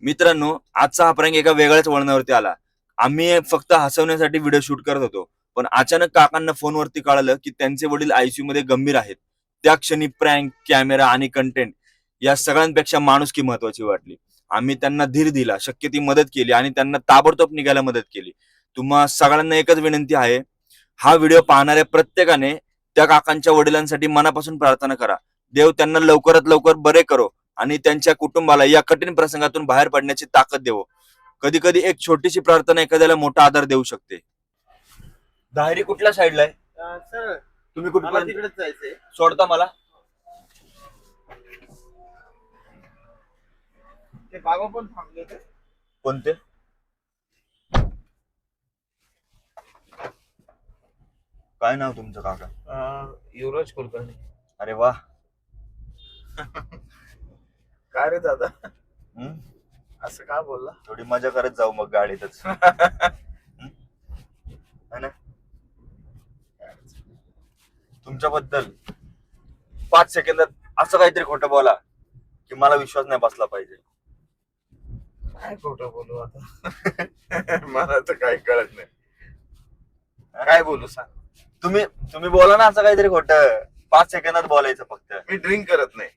मित्रांनो, आजचा हा प्रँक एका वेगळ्याच वळणावरती आला. आम्ही फक्त हसवण्यासाठी व्हिडिओ शूट करत होतो, पण अचानक काकांना फोनवरती कळालं की त्यांचे वडील आयसीयू मध्ये गंभीर आहेत. त्या क्षणी प्रँक, कॅमेरा आणि कंटेंट या सगळ्यांपेक्षा माणुसकी महत्वाची वाटली. आम्ही त्यांना धीर दिला, शक्य ती मदत केली आणि त्यांना ताबडतोब निघायला मदत केली. तुम्हा सगळ्यांना एकच विनंती आहे, हा व्हिडिओ पाहणाऱ्या प्रत्येकाने त्या काकांच्या वडिलांसाठी मनापासून प्रार्थना करा. देव त्यांना लवकरात लवकर बरे करो आणि त्यांच्या कुटुंबाला या कठीण प्रसंगातून बाहेर पडण्याची ताकद देवो. कधी कधी एक छोटीशी प्रार्थना एखाद्याला मोठा आधार देऊ शकते. दाहेरी कुठल्या साईडला आहे? सर तुम्ही मला कुठपर्यंत तिकडेच जायचंय. सोडता मला? ते बाबा पण थांबले होते. कोणते? काय नाव तुमचं काका? युवराज कुलकर्णी. अरे वा. काय रे दादा, हम्म? असं का बोलला? थोडी मजा करत जाऊ मग गाडीतच. हम्म? है ना? तुमच्याबद्दल 5 सेकंदात असं काहीतरी खोटं बोला की मला विश्वास नाही बसला पाहिजे. काय खोटं बोलू आता? मला तर काही कळत नाही. काय बोलू सांग? तुम्ही बोला ना असं काहीतरी खोटं. 5 सेकंदात बोलायचं फक्त. मी ड्रिंक करत नाही.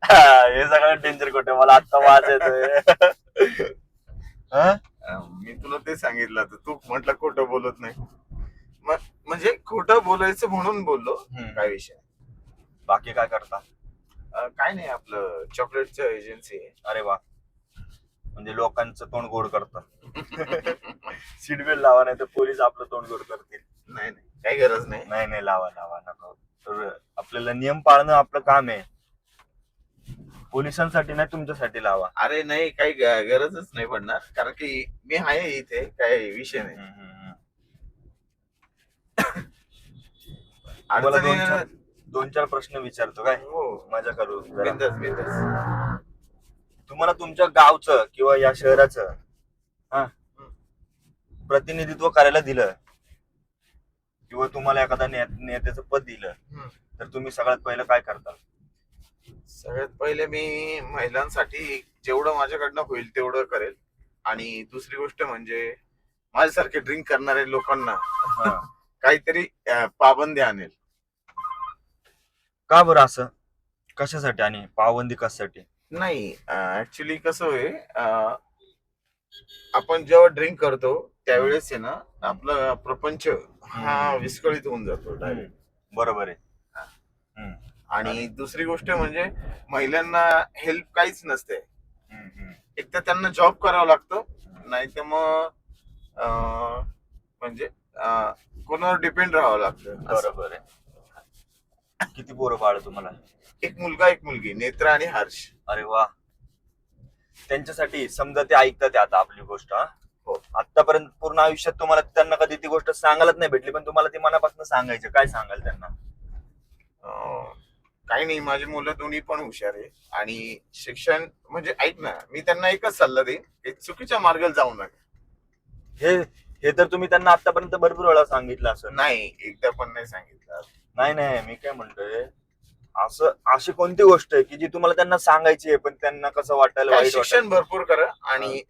हे सगळं डेंजर खोटं. मला आता वाज येतोय. मी तुला ते सांगितलं तर तू म्हटलं खोटं बोलत नाही. म्हणजे खोटं बोलायचं म्हणून बोललो. काय विषय? बाकी काय करता? काय नाही, आपलं चॉकलेटचं एजन्सी आहे. अरे वा. म्हणजे लोकांचं तोंड गोड करतात. सीट बेल्ट लावा नाही तर पोलीस आपलं तोंड गोड करतील. नाही नाही, काही गरज नाही. नाही नाही, लावा लावा नको. तर आपल्याला नियम पाळणं आपलं काम आहे. पोलिसांसाठी नाही, तुमच्यासाठी लावा. अरे नाही, काही गरजच नाही पडणार, कारण की मी आहे इथे, काही विषय नाही. तुम्हाला 2-4 प्रश्न विचारतो काय? हो, मजा करू. बिंदास बिंदास. तुम्हाला तुमच्या गावचं किंवा या शहराचं प्रतिनिधित्व करायला दिलं किंवा तुम्हाला एखादा नेत्याचं पद दिलं तर तुम्ही सगळ्यात पहिलं काय करता? सगळ्यात पहिले मी महिलांसाठी जेवढं माझ्याकडनं होईल तेवढं करेल. आणि दुसरी गोष्ट म्हणजे माझ्यासारखे ड्रिंक करणारे लोकांना काहीतरी पाबंदी आणेल. का बरं असं? कशासाठी आणि पाबंदी कशासाठी? नाही, ऍक्च्युली कसं होय, आपण जेव्हा ड्रिंक करतो त्यावेळेस आहे ना, आपला प्रपंच हा विस्कळीत होऊन जातो डायरेक्ट. बरोबर आहे. आणि दुसरी गोष्ट म्हणजे महिलांना हेल्प काहीच नसते. एक तर त्यांना जॉब करावा लागतो, नाही तर मग म्हणजे कोणावर डिपेंड राहावं लागतं. बरोबर आहे. किती पोरं बाळ तुम्हाला? एक मुलगा एक मुलगी, नेत्रा आणि हर्ष. अरे वा. त्यांच्यासाठी समजा ते ऐकतात आता आपली गोष्ट. हो. आतापर्यंत पूर्ण आयुष्यात तुम्हाला त्यांना कधी ती गोष्ट सांगायलाच नाही भेटली, पण तुम्हाला ती मनापासून सांगायचं. काय सांगाल त्यांना? काही नाही, माझी मुलं दोन्ही पण हुशार आहे आणि शिक्षण म्हणजे ऐक ना, मी त्यांना एकच सल्ला देईन की चुकीच्या मार्गाला जाऊ नका. हे तर तुम्ही त्यांना आतापर्यंत भरपूर वेळा सांगितलं असं. नाही, एकदा पण नाही सांगितलं. नाही नाही, मी काय म्हणतोय, असं अशी कोणती गोष्ट आहे की जी तुम्हाला त्यांना सांगायची आहे पण त्यांना कसं वाटायला? शिक्षण भरपूर करा आणि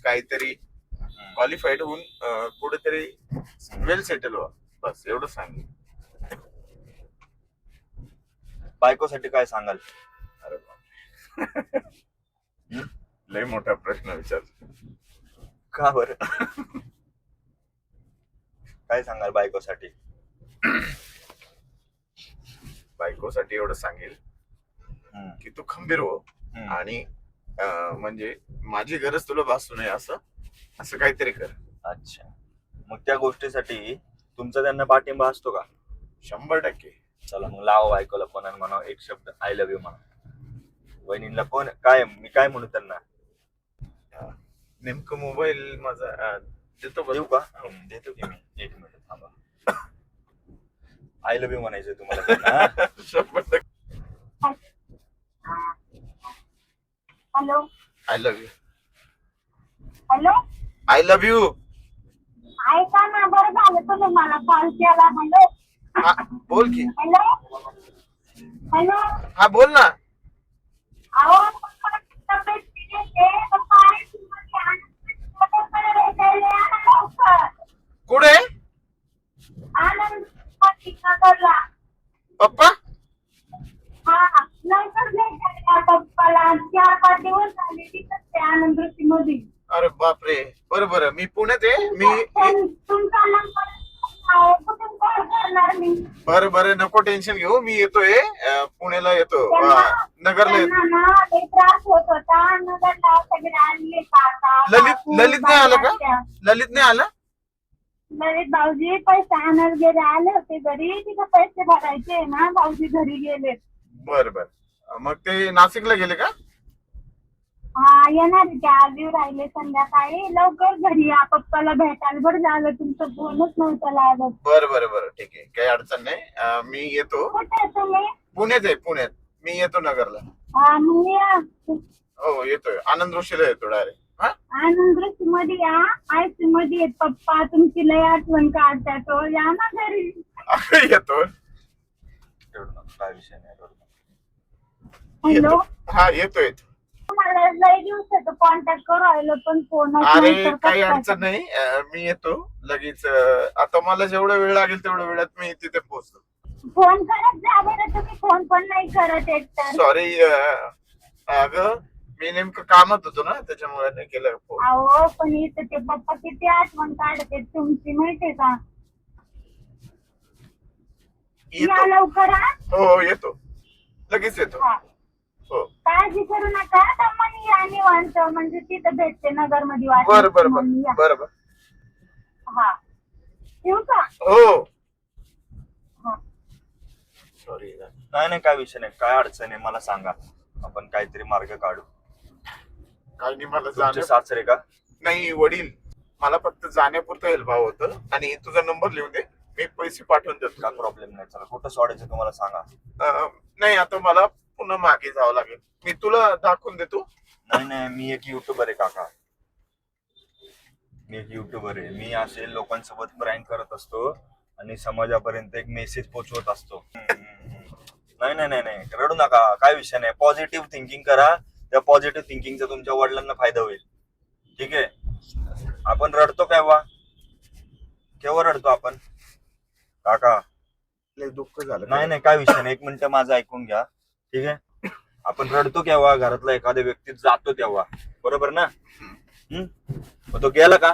काहीतरी क्वालिफाईड होऊन कुठेतरी वेल सेटल व्हा, बस एवढं सांगेन. बायकोसाठी काय सांगाल? अरे बाप, लय मोठा प्रश्न विचार. का बरं? काय सांगाल बायकोसाठी? बायकोसाठी एवढं सांगेल की तू खंबीर हो आणि म्हणजे माझी गरज तुला भासू नये असं काहीतरी कर. अच्छा, मग त्या गोष्टीसाठी तुमचा त्यांना पाठिंबा असतो का? 100%. चला मग लावा बायकोला फोन आणि म्हणा एक शब्द आय लव्ह यू म्हणा. वहिनीला फोन काय मी काय म्हणू त्यांना? नेमकं मोबाईल माझा देतो, देऊ का? देतो की मी. 1 मिनिट थांबा. आय लव्ह यू म्हणायचं तुम्हाला. 100%. Hello, I love you. Hello, I love you. ऐका ना, बरं झालं तुम्ही मला कॉल केला. हॅलो, बोल की. Hello, hello. हा बोल ना. अहो, तब्येत ठीक आहे, तर काय तिथंच ते आनंद मध्ये. अरे बापरे, बरं बरं, मी पुण्यात आहे. तुमचा नंबर कुठून कॉल करणार मी? बरं बरं, नको टेन्शन घेऊ, मी येतोय पुण्याला येतो, नगरला येतो. त्यांना ना लई त्रास होत होता. नगरला सगळे आणले काका ललित नाही आलं का? ललित नाही आला? ललित भाऊजी पैसे आणायला गेले, आले होते घरी. तिथे पैसे भरायचे ना, भाऊजी घरी गेले. बर बर, मग ते नाशिकला गेले का? हा येणार आहे ते, आज येऊ राहिले संध्याकाळी. लवकर घरी या, पप्पाला भेटायला. बरं झालं तुमचं फोनच नव्हतं लागत. बरं बरं बरं, ठीक आहे, काही अडचण नाही. मी येतो. कुठे आहे तुम्ही? पुण्यात आहे, पुण्यात. मी येतो नगरला. हा मग या. हो येतोय, आनंद ऋषीला येतो डायरेक्ट. हा आनंद मध्ये या. आयसी मध्ये आहेत पप्पा, तुमची लय आठवण काढतात. तो या ना घरी. येतो. काय विषय नाही. हॅलो, हा येतोय. मला लय दिवसाचं कॉन्टॅक्ट करू राहिलो, पण फोन अरे काही अडचण नाही, मी येतो लगेच. आता मला जेवढा वेळ लागेल तेवढ्या वेळात मी तिथे पोहोचतो. फोन करत जा बरं, तुम्ही फोन पण नाही करत एक तर. सॉरी, अगं मी नेमकं कामात होतो ना, त्याच्यामुळे नाही केलं फोन. अहो पण इथं ते पप्पा किती आठवण काढते तुमची, माहितीये का? या लवकर हा. हो येतो, लगेच येतो. हा. हो काळजी करू नका. दमणी या निवांत, म्हणजे तिथं भेटते नगर मध्ये. बरं बरं बरं बरं बरं. हा येऊ का? हो हा. सॉरी. नाही नाही, काय विषय नाही. काय अडचण आहे मला सांगा, आपण काहीतरी मार्ग काढू. काही नाही, मला तुमचे जाण्या सासरे का? नाही, वडील. मला फक्त जाण्यापुरतं हेल्प हवं होतं, आणि तुझा नंबर लिहून दे, मी पैसे पाठवून देतो. काय प्रॉब्लेम नाही. चला कुठं सोडायचं तुम्हाला सांगा. नाही, आता मला पुन्हा मागे जावं लागेल. मी तुला दाखवून देतो. नाही नाही, मी एक युट्यूबर आहे काका. मी एक युट्यूबर आहे. मी असे लोकांसोबत प्रँक करत असतो आणि समाजापर्यंत एक मेसेज पोहोचवत असतो. नाही नाही नाही नाही, रडू नका. काय विषय नाही. पॉझिटिव्ह थिंकिंग करा. त्या पॉझिटिव्ह थिंकिंगचा तुमच्या वडिलांना फायदा होईल. ठीक आहे. आपण रडतो केव्हा रडतो आपण काका? लय दुःख झालं. नाही नाही, काय विषय नाही. एक मिनिट माझं ऐकून घ्या. ठीक आहे. आपण रडतो केव्हा? घरातला एखाद्या व्यक्ती जातो तेव्हा, बरोबर ना? मग तो गेला का?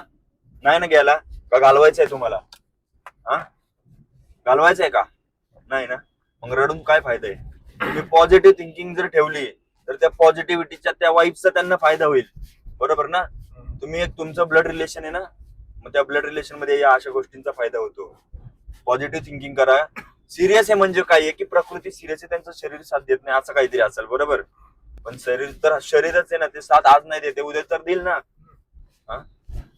नाही ना गेला का? घालवायचा आहे तुम्हाला? हा, घालवायचं आहे का? नाही ना. मग रडून काय फायदा आहे? तुम्ही पॉझिटिव्ह थिंकिंग जर ठेवली तर त्या पॉझिटिव्हिटीच्या, त्या वाईब्सचा त्यांना फायदा होईल, बरोबर ना? तुम्ही एक तुमचं ब्लड रिलेशन आहे ना, मग त्या ब्लड रिलेशन मध्ये या अशा गोष्टींचा फायदा होतो. पॉझिटिव्ह थिंकिंग करा. सिरियस आहे म्हणजे काय आहे की प्रकृती सिरियस आहे, त्यांचं शरीर साथ देत नाही असं काहीतरी असेल, बरोबर? पण शरीर तर शरीरच आहे ना, ते साथ आज नाही देते, उद्या तर देईल ना. हा,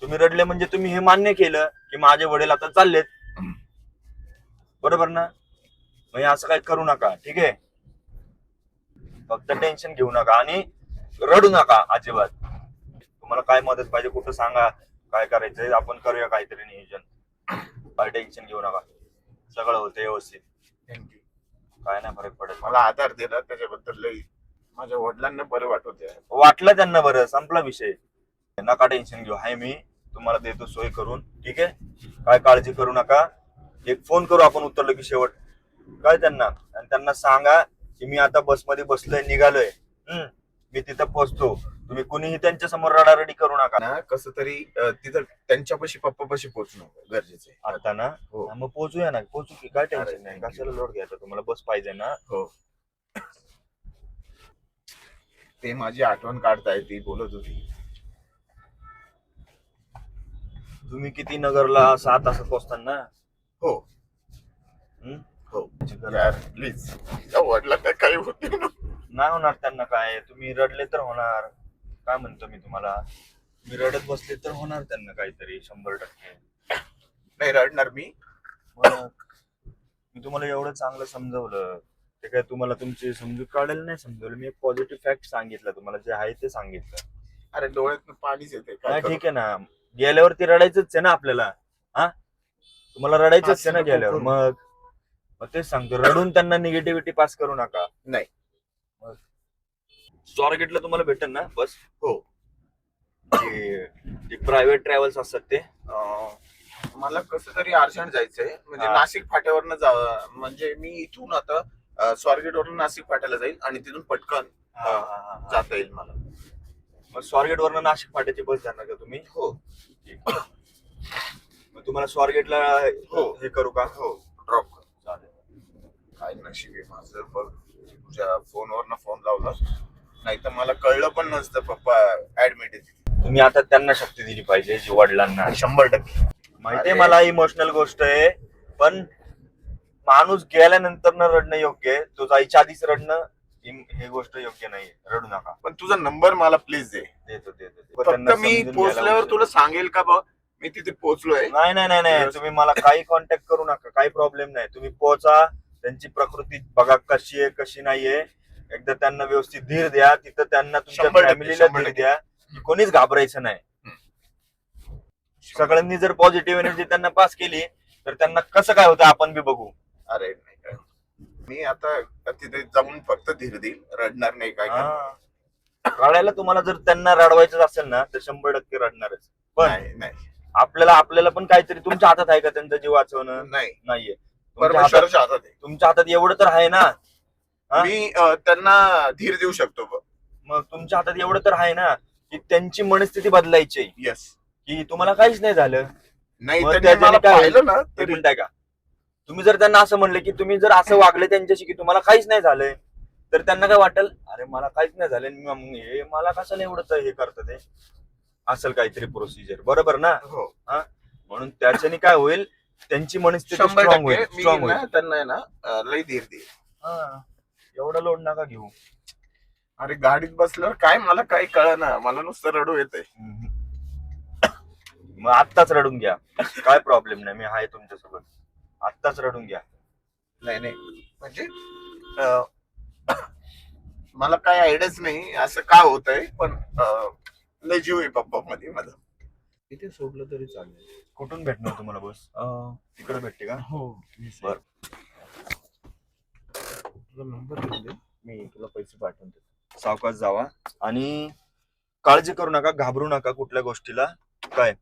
तुम्ही रडले म्हणजे तुम्ही हे मान्य केलं की माझे वडील आता चाललेत, बरोबर ना? म्हणजे असं काही करू नका, ठीक आहे? फक्त टेन्शन घेऊ नका आणि रडू नका अजिबात. तुम्हाला काय मदत पाहिजे, कुठं सांगा, काय करायचंय, आपण करूया काहीतरी नियोजन. काय टेन्शन घेऊ नका, सगळं होतं व्यवस्थित. थँक्यू. काय नाही फरक पडत. मला आधार दिला त्याच्याबद्दल लई माझ्या वडिलांना बरं वाटत. वाटलं त्यांना बरं, संपला विषय. नका टेन्शन घेऊ, हाय मी तुम्हाला देतो सोय करून, ठीक आहे? काय काळजी करू नका. एक फोन करू आपण उतरलो की शेवट, काय त्यांना, आणि त्यांना सांगा की मी आता बसमध्ये बसलोय, निघालोय, मी तिथं पोहोचतो. तुम्ही कुणीही त्यांच्या समोर रडारडी करू नका ना. कसं तरी तिथं त्यांच्यापाशी, पप्पापाशी पोहोचणं गरजेचं आहे आता ना. हो. मग पोहोचूया ना, पोहोचू की, काय टेन्शन अरे, नाही. thank you. कशाला लोड घ्यायचा, तुम्हाला बस पाहिजे ना. हो. ते माझी आठवण काढताय, ती बोलत होती. तुम्ही किती नगरला 6 तासात पोहोचताना? हो हो यार, प्लीज वडिलांना काही होते ना. नाही होणार त्यांना काय. तुम्ही रडले तर होणार. काय म्हणतो मी तुम्हाला, मी रडत बसले तर होणार त्यांना काहीतरी, 100%. नाही रडणार मी. मी तुम्हाला एवढं चांगलं समजवलं, ते काय तुम्हाला तुमची समजूत काढायला नाही समजवलं. मी एक पॉझिटिव्ह फॅक्ट सांगितलं तुम्हाला, जे आहे ते सांगितलं. अरे डोळ्यात पाणीच येते. नाही ठीक आहे ना, गेल्यावरती रडायचंच आहे ना आपल्याला. हा, तुम्हाला रडायचंच आहे ना गेल्यावर. मग तेच सांगतो, रडून त्यांना निगेटिव्हिटी पास करू नका. नाही. स्वारगेटला तुम्हाला भेटेल ना बस? हो. प्रायव्हेट ट्रॅव्हल्स असतात ते. मला कसं तरी अर्जंट जायचंय, म्हणजे नाशिक फाट्यावरनं जावं. म्हणजे मी इथून आता स्वारगेट वरून नाशिक फाट्याला जाईल आणि तिथून पटकन जाता येईल मला. मग स्वारगेट वरनं नाशिक फाट्याची बस जाणार का तुम्ही? हो मग तुम्हाला स्वारगेटला हो. हे करू का? हो ड्रॉप कर. चालेल. काय नशीब आहे माझं बघ, तुझ्या फोनवर फोन लावला, नाही तर मला कळलं पण नसतं पप्पा ऍडमिट आहे. तुम्ही आता त्यांना शक्ती दिली पाहिजे जी वडिलांना. 100%. माहितीये अरे. मला इमोशनल गोष्ट आहे, पण माणूस गेल्यानंतर न रडणं योग्य आहे. तो जायच्या आधीच रडणं ही गोष्ट योग्य नाहीये. रडू नका. पण तुझा नंबर मला प्लीज दे. देतो. फक्त त्यांना मी समजून पोहोचल्यावर घ्यायला तुला सांगेल का बा मी तिथे पोहोचलोय. नाही तुम्ही मला काही कॉन्टॅक्ट करू नका, काही प्रॉब्लेम नाही. तुम्ही पोहोचा, त्यांची प्रकृती बघा कशी आहे कशी नाहीये, एकदा त्यांना व्यवस्थित धीर द्या. तिथं त्यांना तुमच्या 100% फॅमिलीला धीर द्या की कोणीच घाबरायचं नाही. सगळ्यांनी जर पॉझिटिव्ह एनर्जी त्यांना पास केली तर त्यांना कसं काय होतं आपण बी बघू. अरे नाही काय, मी आता तिथे जाऊन फक्त धीर देईल, रडणार नाही काय करणार. रडायला तुम्हाला जर त्यांना रडवायचं असेल ना तर 100% रडणारच. पण नाही आपल्याला पण काहीतरी तुमच्या हातात आहे का त्यांचा जीव वाचवणं? नाही, नाहीये. तुमच्या हातात परमेश्वराच्या हातात आहे. तुमच्या हातात एवढं तर आहे ना. हा? मी त्यांना धीर देऊ शकतो बघ. मग तुमच्या हातात एवढं तर आहे ना की त्यांची मनस्थिती बदलायची, येस. की तुम्हाला काहीच नाही झालं. नाही मग त्यांनी त्याच्याने मला काय पाहिलं ना ते तरी म्हणताय का? तुम्ही जर त्यांना असं म्हणले की तुम्ही जर असं वागले त्यांच्याशी की तुम्हाला काहीच नाही झालंय, तर त्यांना काय वाटेल, अरे मला काहीच नाही झालं, मग हे मला कशाला एवढं हे करतं ते. असेल काहीतरी प्रोसिजर, बरोबर ना? हो म्हणून त्याच्याने काय होईल, त्यांची मनस्थिती 100% स्ट्रॉंग होईल. मी स्ट्रॉंग होईल. ना त्यांना आहे ना लई धीर देईल. एवढा लोड नका घेऊ. अरे गाडीत बसल्यावर काय मला काही कळना, मला नुसतं रडू येतंय. मग आत्ताच रडून घ्या, काय प्रॉब्लेम नाही, मी आहे तुमच्यासोबत. आत्ताच रडून घ्या. नाही म्हणजे मला काय आयडियाच नाही असं का होतंय, पण लय जीव आहे पप्पा मध्ये माझा. तिथे सोडलं तरी चालेल. कुठून भेटणार तुम्हाला बस? तिकडे भेटते का? हो बर. तुझा नंबर दे, मी तुला पैसे पाठवून देतो. सावकाश जावा आणि काळजी करू नका, घाबरू नका कुठल्या गोष्टीला. काय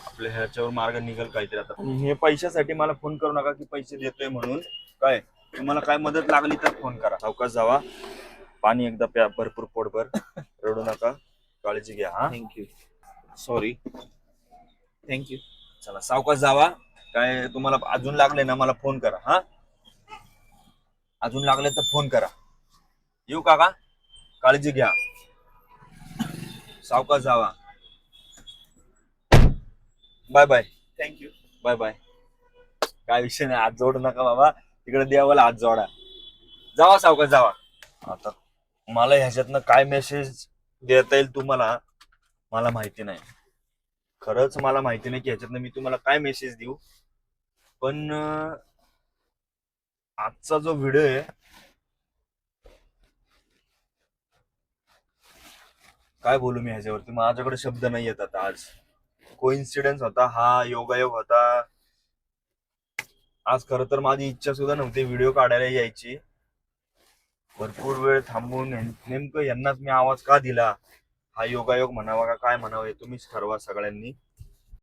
आपल्या ह्याच्यावर मार्ग निघेल काहीतरी. आता हे पैशासाठी मला फोन करू नका की पैसे देतोय म्हणून. काय तुम्हाला काय मदत लागली तर फोन करा. सावकाश जावा, पाणी एकदा प्या भरपूर पोटभर, रडू नका, काळजी घ्या. हा, थँक्यू. सॉरी. थँक्यू. चला सावकाश जावा. काय तुम्हाला अजून लागले ना मला फोन करा. हा, अजून लागले तर फोन करा. येऊ काका, काळजी घ्या, सावकाश जावा. Bye bye. Thank you. Bye bye. काय विषय नाही, हात जोडू नका बाबा, तिकडे देवाला हात जोडा. जावा सावकाश जावा. आता मला ह्याच्यातनं काय मेसेज देता येईल तुम्हाला मला माहिती नाही. खरंच मला माहिती नाही की ह्याच्यातनं मी तुम्हाला काय मेसेज देऊ. पण आजचा जो व्हिडिओ आहे, काय बोलू मी ह्याच्यावरती, माझ्याकडे शब्द नाही येत आता. आज कोइन्सिडेन्स होता हा, योगायोग होता. आज खरं तर माझी इच्छा सुद्धा नव्हती व्हिडिओ काढायला यायची. भरपूर वेळ थांबून नेमकं यांनाच मी आवाज का दिला, हा योगायोग म्हणावा का काय म्हणावं हे तुम्हीच ठरवा सगळ्यांनी.